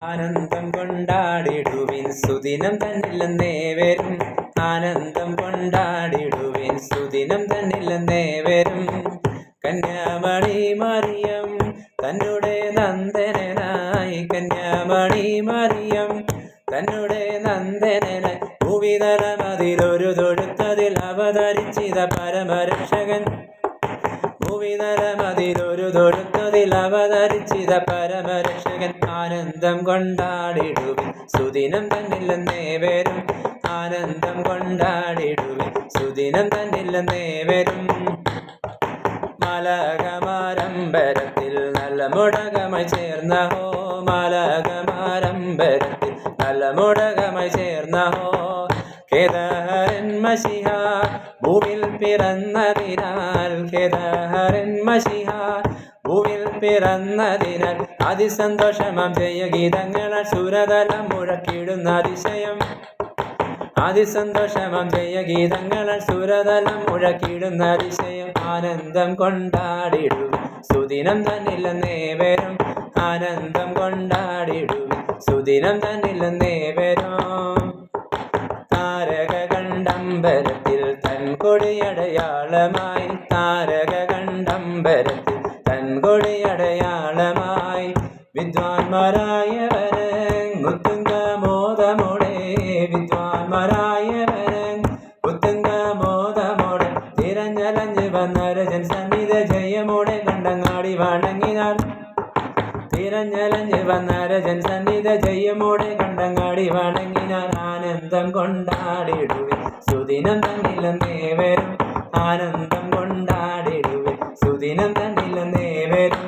ആനന്ദം കൊണ്ടാടിടുവിൻ സുദിനം തന്നില്ലെന്നേവരും. ആനന്ദം കൊണ്ടാടിടുവിൻ സുദിനം തന്നില്ലെന്നേവരും. കന്യാമണി മറിയം തന്നെ നന്ദനായി. കന്യാമണി മറിയം തന്നെ നന്ദനായി. ഭൂവിതലമതിലൊരു തൊഴുത്തതിൽ അവതരിച്ചിത പരമരക്ഷകൻ. ഭൂവിതലമതിലൊരു തൊഴുത്തതിൽ അവതരിച്ചിത പരമരക്ഷകൻ. ആനന്ദം കൊണ്ടാടിടുവിൻ സുദിനം തന്നില്ലെന്നേവരും. ആനന്ദം കൊണ്ടാടിടുവിൻ സുദിനം തന്നില്ലെന്നേവരും. മാലാഖമാരമ്പരത്തിൽ നല്ല മുടകമായി ചേർന്നഹോ. മാലാഖമാരമ്പരത്തിൽ നല്ല മുടകമായി ചേർന്നഹോ. ഖേദഹരൻ മശിഹ ഭൂവിൽ പിറന്നതിനാൽ. ഖേദഹരൻ മശിഹ ഭൂവിൽ പിറന്നതിനാൽ. അതിസന്തോഷമാം ജയഗീതങ്ങളാൽ സുരതലം മുഴക്കിടുന്ന അതിശയം. അതിസന്തോഷമാം ജയഗീതങ്ങളാൽ സുരതലം മുഴക്കിടുന്ന അതിശയം. ആനന്ദം കൊണ്ടാടിടുവിൻ സുദിനം തന്നില്ലെന്നേവരും. ആനന്ദം കൊണ്ടാടിടുവിൻ സുദിനം തന്നില്ലെന്നേവരും. താരക കണ്ടമ്പരത്തിൽ തൻ കൊടിയടയാളമായി. താരക കണ്ടമ്പരത്തിൽ തൻ കൊടിയടയാളമായി. വിദ്വാൻമാരായവരെ ഉത്തുംഗമോദമോടെ. വിദ്വാൻമാരായവരെ ഉത്തുംഗമോദമോടെ. തിരഞ്ഞലഞ്ഞ് വന്നരജൻ സന്നിധ ജയമോടെ കണ്ടങ്ങാടി വണങ്ങിനാർ. തിരഞ്ഞലഞ്ഞ് വന്നരജൻ സന്നിധ ജയമോടെ കണ്ടങ്ങാടി വണങ്ങിനാർ. ആനന്ദം കൊണ്ടാടിടുവിൻ സുദിനം തന്നില്ലെന്നേവരും. ആനന്ദം കൊണ്ടാടിടുവിൻ സുദിനം തന്നില്ലെന്നേവരും.